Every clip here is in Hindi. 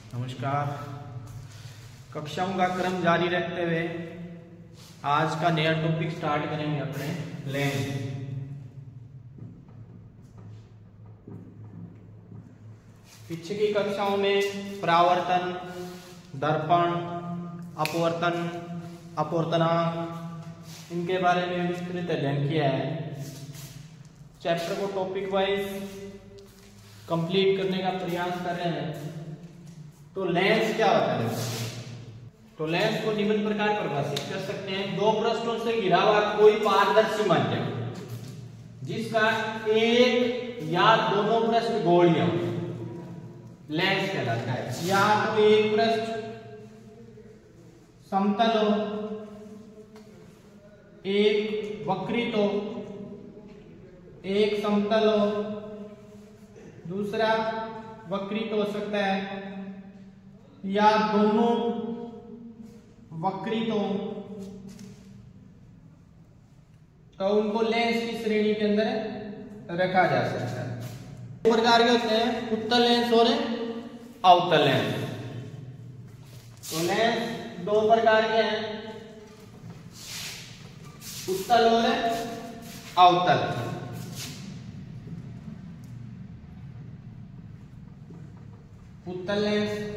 नमस्कार। कक्षाओं का क्रम जारी रखते हुए आज का नया टॉपिक स्टार्ट करेंगे अपने लेंस। पीछे की कक्षाओं में परावर्तन, दर्पण, अपवर्तन, अपवर्तनांक इनके बारे में विस्तृत अध्ययन किया है। चैप्टर को टॉपिक वाइज कंप्लीट करने का प्रयास कर रहे हैं। तो लेंस क्या होता है? तो लेंस को निम्न प्रकार परिभाषित कर सकते हैं। दो पृष्ठों से घिरा हुआ कोई पारदर्शी माध्यम जिसका एक या दोनों पृष्ठ गोलियां लेंस कहलाता है। या तो एक पृष्ठ समतल हो, एक वक्रित हो, एक समतल हो, दूसरा वक्रित हो सकता है, या दोनों वक्रित हो, तो उनको लेंस की श्रेणी के अंदर रखा जा सकता है। दो प्रकार के होते हैं, उत्तल लेंस और अवतल लेंस। तो लेंस दो प्रकार के हैं, उत्तल और अवतल। उत्तल लेंस,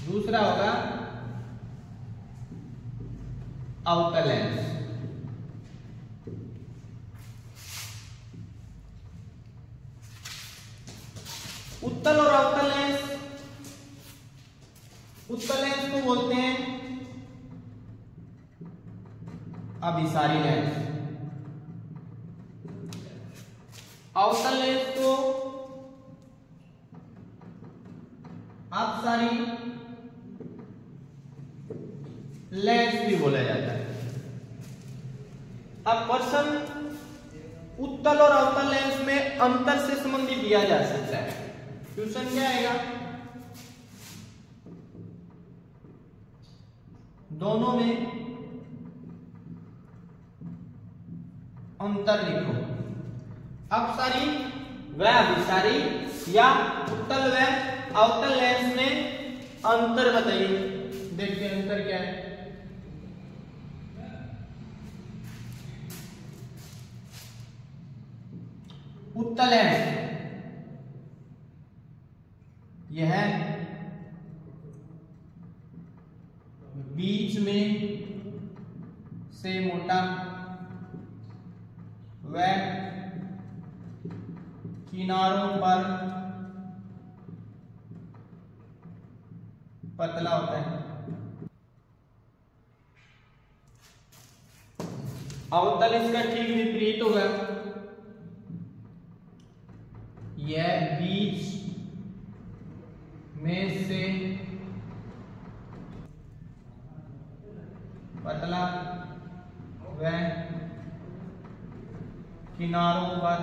दूसरा होगा अवतल लेंस। उत्तल और अवतल लेंस, उत्तल लेंस को बोलते हैं अभिसारी लेंस। अवतल लेंस को अपसारी लेंस भी बोला जाता है। अब क्वेश्चन उत्तल और अवतल लेंस में अंतर से संबंधित दिया जा सकता है। क्वेश्चन क्या आएगा? दोनों में अंतर लिखो। अपसारी व अभिसारी या उत्तल व अवतल लेंस में अंतर बताइए। देखते हैं अंतर क्या है। उत्तल लेंस यह बीच में से मोटा व किनारों पर पतला होता है। अवतल इसका ठीक विपरीत होगा। यह बीच में से पतला व किनारों पर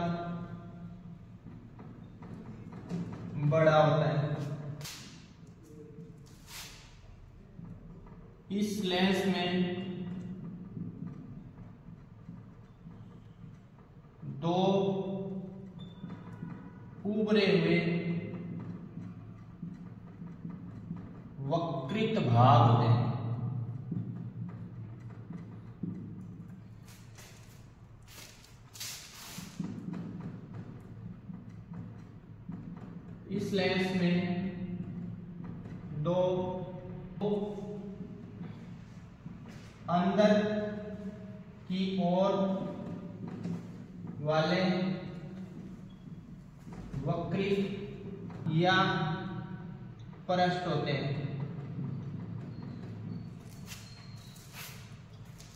बड़ा होता है। इस लेंस में दो उभरे हुए वक्रित भाग होते हैं। इस लेंस में दो अंदर की ओर वाले वक्रित या पृष्ठ होते हैं।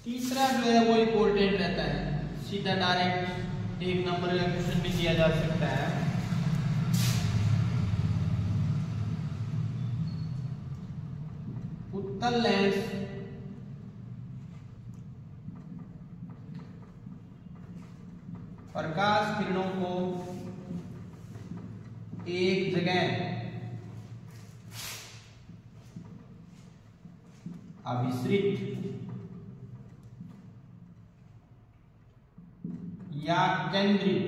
तीसरा जो है वो इंपॉर्टेंट रहता है। सीधा डायरेक्ट एक नंबर का क्वेश्चन भी दिया जा सकता है। उत्तल लेंस प्रकाश किरणों को एक जगह अभिसरित या केंद्रित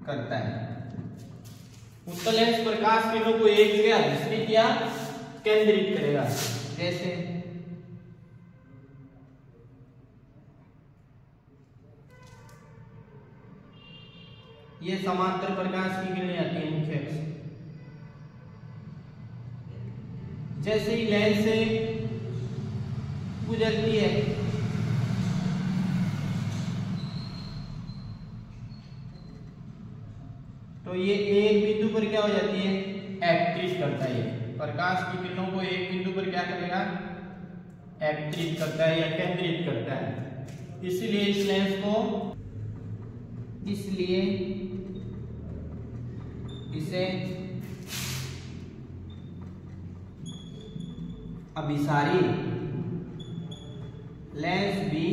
करता है। उत्तल लेंस प्रकाश किरणों को एक जगह विस्तृत या केंद्रित करेगा। जैसे ये समांतर प्रकाश की किरणें आती हैं मुख्य अक्ष, जैसे ही लेंस से गुजरती है तो ये एक बिंदु पर क्या हो जाती है, एकत्रित करता है। प्रकाश की किरणों को एक बिंदु पर क्या करेगा, एकत्रित करता है या केंद्रित करता है। इसलिए इस लेंस को, इसलिए इसे अभिसारी लेंस भी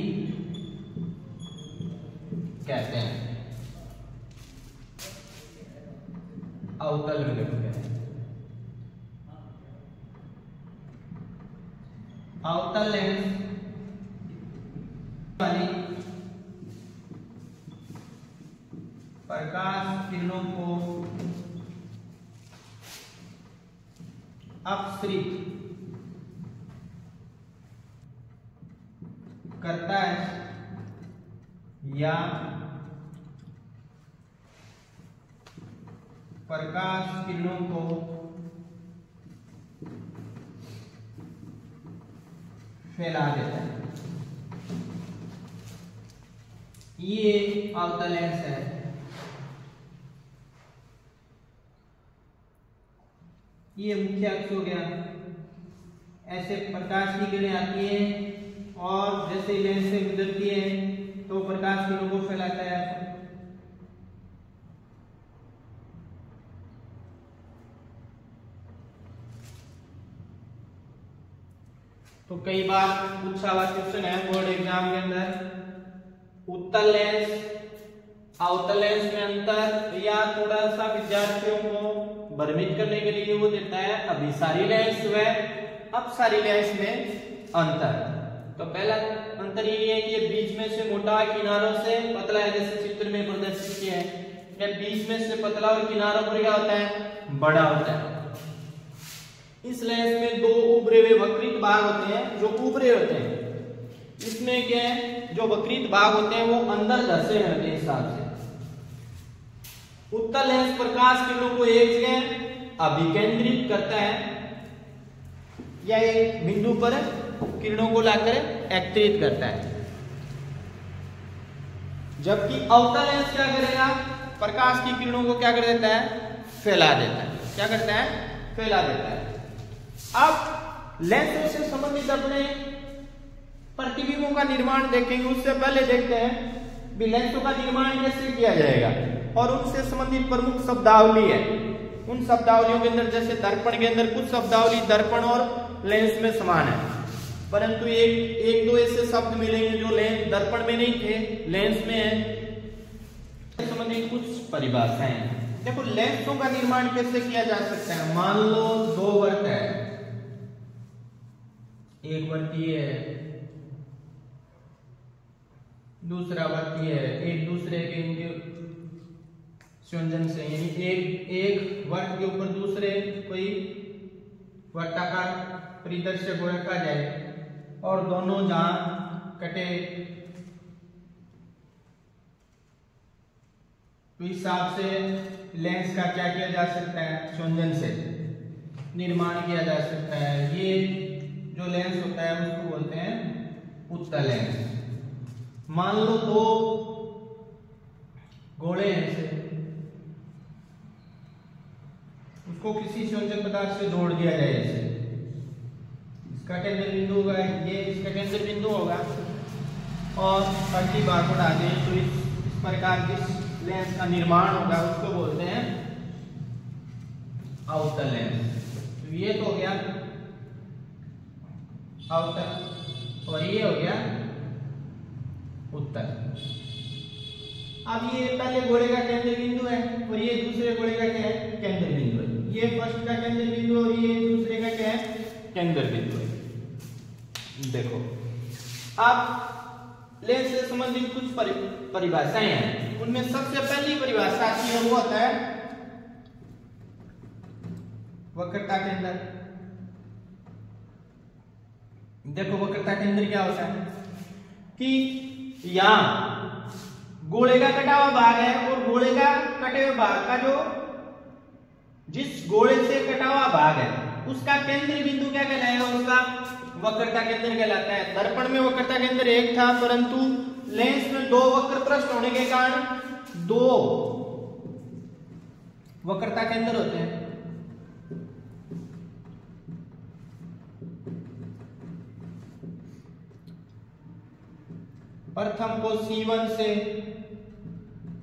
कहते हैं। अवतल विलंब है। अवतल लेंस वाली प्रकाश किरणों को अपसरित करता है या प्रकाश किरणों को फैला देता है। ये अवतल लेंस है। ये मुख्य अक्ष हो गया। ऐसे प्रकाश की किरणें आती हैं और जैसे लेंस से गुजरती है तो प्रकाश किरणों को फैलाता है। तो कई बार पूछा हुआ क्वेश्चन है बोर्ड एग्जाम के अंदर, उत्तल लेंस अवतल लेंस में अंतर, या थोड़ा सा विद्यार्थियों को भ्रमित करने के लिए वो देता है अभिसारी लेंस व अपसारी लेंस में अंतर। तो पहला अंतर ये है कि ये बीच में से मोटा किनारों से पतला है, जैसे चित्र में प्रदर्शित किया है। ये बीच में से पतला और किनारों पर क्या होता है, बड़ा होता है। इस लेंस में दो उभरे हुए वक्रित भाग होते हैं जो उभरे होते हैं। इसमें क्या है, जो वक्रित भाग होते हैं वो अंदर धसे होते हैं। हिसाब से उत्तल लेंस प्रकाश किरणों को एक जगह अभिकेंद्रित करता है या एक बिंदु पर किरणों को लाकर एकत्रित करता है, जबकि अवतल लेंस क्या करेगा, प्रकाश की किरणों को क्या कर देता है, फैला देता है। क्या करता है, फैला देता है। अब लेंसों से संबंधित अपने प्रतिबिंबों का निर्माण देखेंगे। उससे पहले देखते हैं भी लेंसों का निर्माण कैसे किया जाएगा और उनसे संबंधित प्रमुख शब्दावली है। उन शब्दावलियों के अंदर जैसे दर्पण के अंदर कुछ शब्दावली दर्पण और लेंस में समान है, परंतु एक दो ऐसे शब्द मिलेंगे जो दर्पण में नहीं थे, लेंस में है। संबंधित कुछ परिभाषाएं हैं। देखो लेंसों का निर्माण कैसे किया जा सकता है। मान लो दो वर्त है, एक वर्तीय है, दूसरा वर्तीय है, एक दूसरे के संयोजन से, यानी एक वर्त के ऊपर दूसरे कोई वर्ताकार परिदृश्य को रखा जाए और दोनों जहां कटे तो इस हिसाब से लेंस का क्या किया जा सकता है, संयोजन से निर्माण किया जा सकता है। ये जो लेंस होता है उसको बोलते हैं उत्तल लेंस। मान लो दो गोले हैं, उसको किसी संयोजक पदार्थ से जोड़ दिया जाए, जैसे इसका केंद्र बिंदु होगा, ये इसका केंद्र बिंदु होगा और अगली बार को डाल दें तो इस प्रकार जिस लेंस का निर्माण होगा उसको बोलते हैं अवतल लेंस। तो ये तो हो गया अवतल और ये हो गया उत्तल। अब ये पहले गोले का केंद्र बिंदु है और ये दूसरे गोले का क्या है, केंद्र बिंदु है। ये फर्स्ट का केंद्र बिंदु और ये दूसरे का क्या है, केंद्र बिंदु है। देखो अब लेंस से संबंधित कुछ परिभाषाएं हैं। उनमें सबसे पहली परिभाषा आती है वो होता है वक्रता के अंदर देखो, वक्रता के अंदर क्या होता है कि यहां गोले का कटा हुआ भाग है और गोले का कटे हुए भाग का जो जिस गोले से कटा हुआ भाग है उसका केंद्रीय बिंदु क्या कहलाएगा, उसका वक्रता केंद्र कहलाता है। दर्पण में वक्रता केंद्र एक था, परंतु लेंस में दो वक्र पृष्ठ होने के कारण दो वक्रता केंद्र होते हैं। प्रथम को C1 से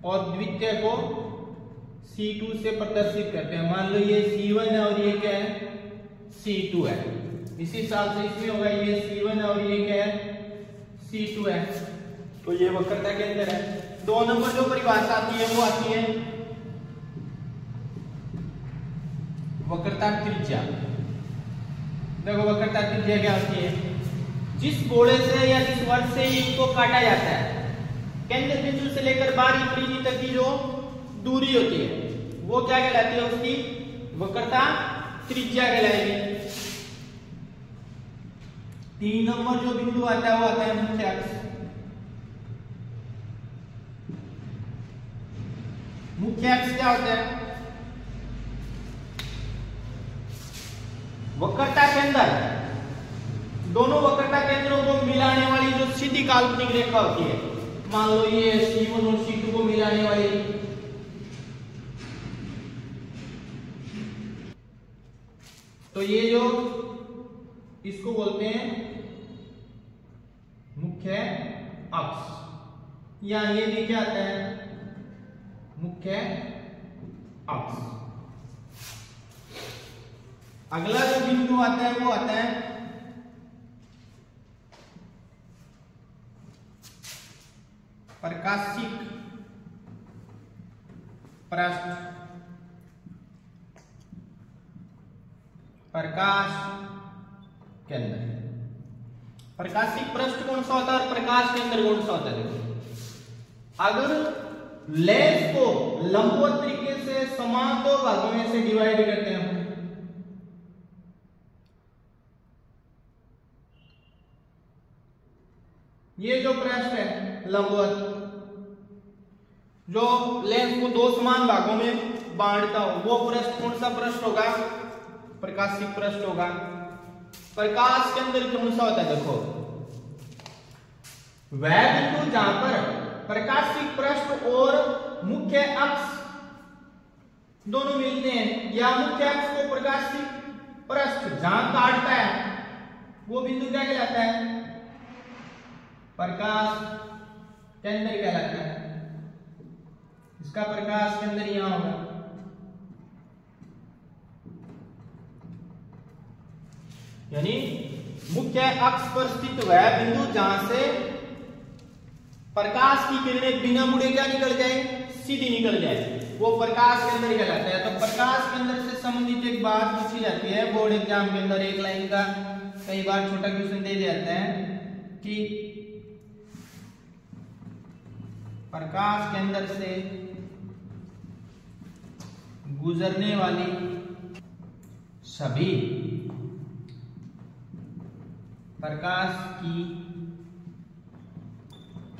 और द्वितीय को C2 से प्रदर्शित करते हैं। मान लो ये C1 है और ये क्या है, C2 है। इसी हिसाब से इसमें होगा ये C1 है और ये क्या है, C2 है। तो ये वक्रता के अंदर है। 2 नंबर जो परिभाषा आती है वो आती है वक्रता त्रिज्या। देखो वक्रता त्रिज्या क्या होती है, जिस गोले से या जिस वर्ग से इनको काटा जाता है, केंद्र बिंदु से लेकर बाहरी परिधि तक की जो दूरी होती है वो क्या कहलाती है, उसकी वक्रता त्रिज्या कहलाएगी। 3 नंबर जो बिंदु आता है वो आता है मुख्य अक्ष। मुख्य अक्ष क्या होता है, वक्रता केंद्र, दोनों वक्रता केंद्रों को मिलाने वाली जो सीधी काल्पनिक रेखा होती है, मान लो ये C1 और C2 को मिलाने वाली, तो ये जो इसको बोलते हैं मुख्य अक्ष, या ये भी क्या आता है, मुख्य अक्ष। अगला जो बिंदु आता है वो आता है प्रकाशिक पृष्ठ, प्रकाश केंद्र। प्रकाशिक पृष्ठ कौन सा होता है और प्रकाश केंद्र कौन सा होता है। देखो अगर लेंस को लंबवत तरीके से समान दो भागों में से डिवाइड करते हैं, ये जो पृष्ठ है लंबवत, जो लेंस को 2 समान भागों में बांटता हो, वो पृष्ठ कौन सा पृष्ठ होगा, प्रकाशिक पृष्ठ होगा। प्रकाश केंद्र कौन सा होता है, देखो वह बिंदु जहां पर प्रकाशिक पृष्ठ और मुख्य अक्ष दोनों मिलते हैं, या मुख्य अक्ष को प्रकाशिक पृष्ठ जहां काटता है वो बिंदु क्या कहलाता है, प्रकाश केंद्र कहलाता है। इसका प्रकाश केंद्र यहां होगा। यानी मुख्य अक्ष पर स्थित वह बिंदु जहां से प्रकाश की किरणें बिना मुड़े क्या निकल जाए, सीधी निकल जाए, वो प्रकाश केंद्र कहलाता है। तो प्रकाश केंद्र से संबंधित एक बात पूछी जाती है बोर्ड एग्जाम के अंदर, एक लाइन का कई बार छोटा क्वेश्चन दे जाते हैं कि प्रकाश केंद्र से गुजरने वाली सभी प्रकाश की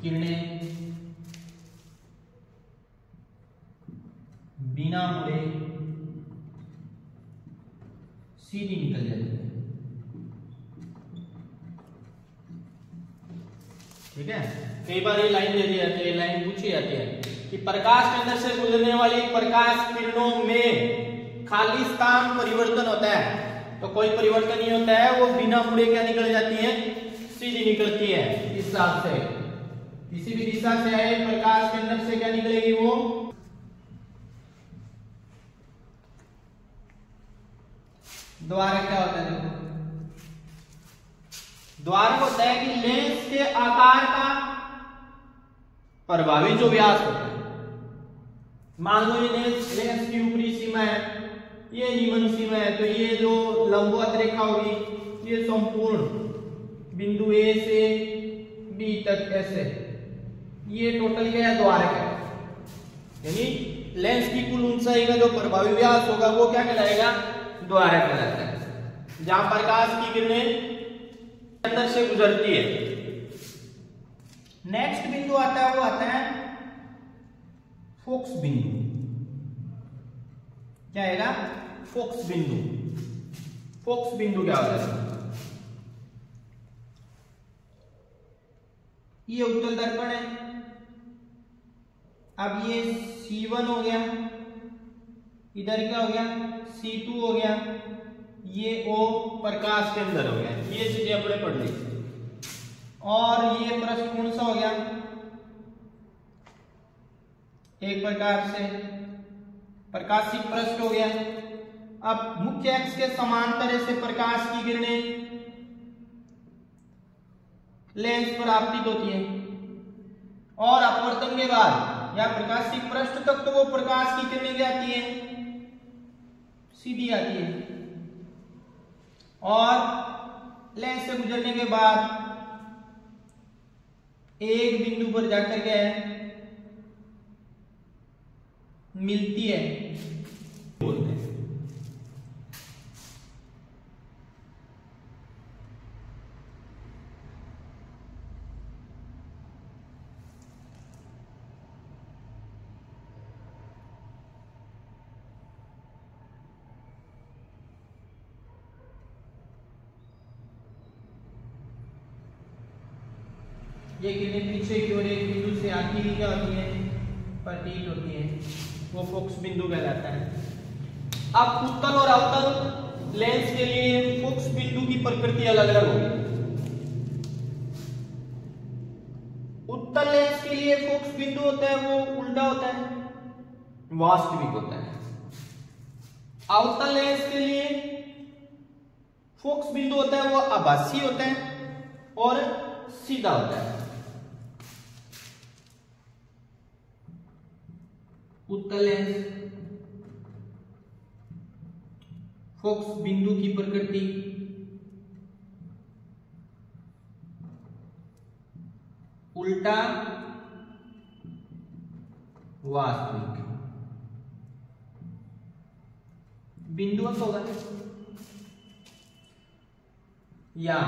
किरणें बिना मुड़े सीधी निकल जाती है। ठीक है, कई बार ये लाइन दे दी जाती है, लाइन पूछी जाती है कि प्रकाश केंद्र से गुजरने वाली प्रकाश किरणों में खाली स्थान परिवर्तन होता है, तो कोई परिवर्तन नहीं होता है, वो बिना मुड़े क्या निकल जाती है, सीधी निकलती है। इस हिसाब से किसी भी दिशा से आए प्रकाश केंद्र से क्या निकलेगी, वो द्वारक क्या होता है, देखो द्वारक होता है कि लेंस के आकार का प्रभावी जो व्यास होता है। मान लो ये लेंस की ऊपरी सीमा है, ये निम्न सीमा है, तो ये जो लंबवत रेखा होगी ये संपूर्ण बिंदु ए से बी तक ऐसे, ये टोटल क्या है, द्वारक है। यानी लेंस की कुल ऊंचाई का जो प्रभावी व्यास होगा वो क्या कहलाएगा, द्वारक कहलाता है, जहां प्रकाश की किरणें अंदर से गुजरती है। नेक्स्ट बिंदु आता है वो आता है फोकस बिंदु। क्या आएगा? फोकस बिंदु। फोकस बिंदु क्या होता है? ये उत्तल दर्पण है। अब ये C1 हो गया, इधर क्या हो गया? C2 हो गया, ये O प्रकाश के अंदर हो गया। ये चीजें अपने पढ़ ली। और ये पृष्ठ कौन सा हो गया? एक प्रकार से प्रकाशी पृष्ठ हो गया। अब मुख्य अक्ष के समांतर से प्रकाश की किरणें लेंस पर आपतित होती है और अपवर्तन के बाद या प्रकाशी पृष्ठ तक तो वो प्रकाश की किरणें क्या आती है? सीधी आती है। और लेंस से गुजरने के बाद एक बिंदु पर जाकर के मिलती है, बोलते हैं। ये किरणें पीछे की ओर एक बिंदु से आती हुई क्या होती है? प्रतीत होती है, वो फोकस बिंदु कहलाता है। अब उत्तल और अवतल लेंस के लिए फोकस बिंदु की प्रकृति अलग अलग होगी। उत्तल लेंस के लिए फोकस बिंदु होता है वो उल्टा होता है, वास्तविक होता है। अवतल लेंस के लिए फोकस बिंदु होता है वो आभासी होता है और सीधा होता है। उत्तल लेंस फोकस बिंदु की प्रकृति उल्टा, वास्तविक। बिंदु होगा या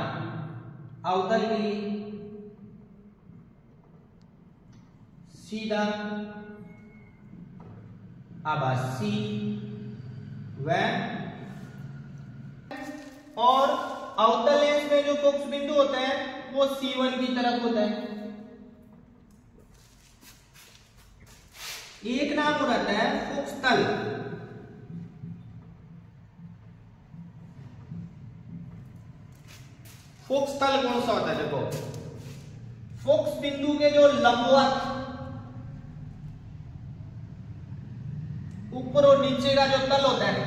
अवतल के लिए सीधा, आभासी व और अवतल लेंस में जो फोकस बिंदु होता है वो C1 की तरफ होता है। एक नाम हो रहता है फोकस तल। फोकस तल कौन सा होता है? देखो, फोकस बिंदु के जो लंबवत ऊपर और नीचे का जो तल होता है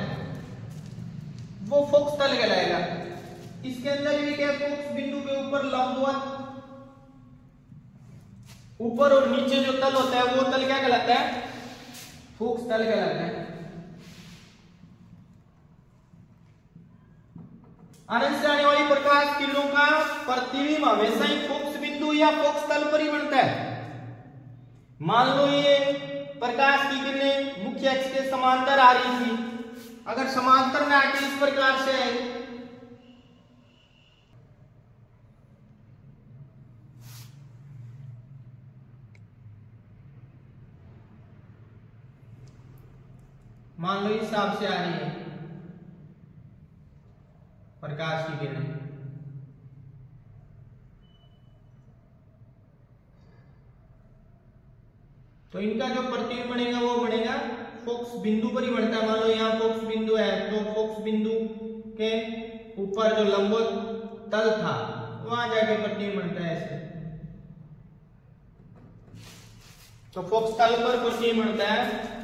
वो फोकस तल कहलाएगा। इसके अंदर भी क्या, फोकस बिंदु के ऊपर लंबवत ऊपर और नीचे जो तल होता है वो तल क्या कहलाता है? फोकस तल कहलाता है। अनंत से आने वाली प्रकाश किरणों का प्रतिबिंब हमेशा ही फोकस बिंदु या फोकस तल पर ही बनता है। मान लो ये प्रकाश की किरणें मुख्य अक्ष के समांतर आ रही थी, अगर समांतर में आके इस प्रकार से मान लो इस हिसाब से आ रही है प्रकाश की किरणें, तो इनका जो प्रतिबिंब बनेगा वो बनेगा फोकस बिंदु पर ही बनता है। मान लो यहाँ फोकस बिंदु है तो फोकस बिंदु के ऊपर जो लंबवत तल था वहां जाके प्रतिबिंब बनता है ऐसे। तो फोकस तल पर प्रतिबिंब बनता है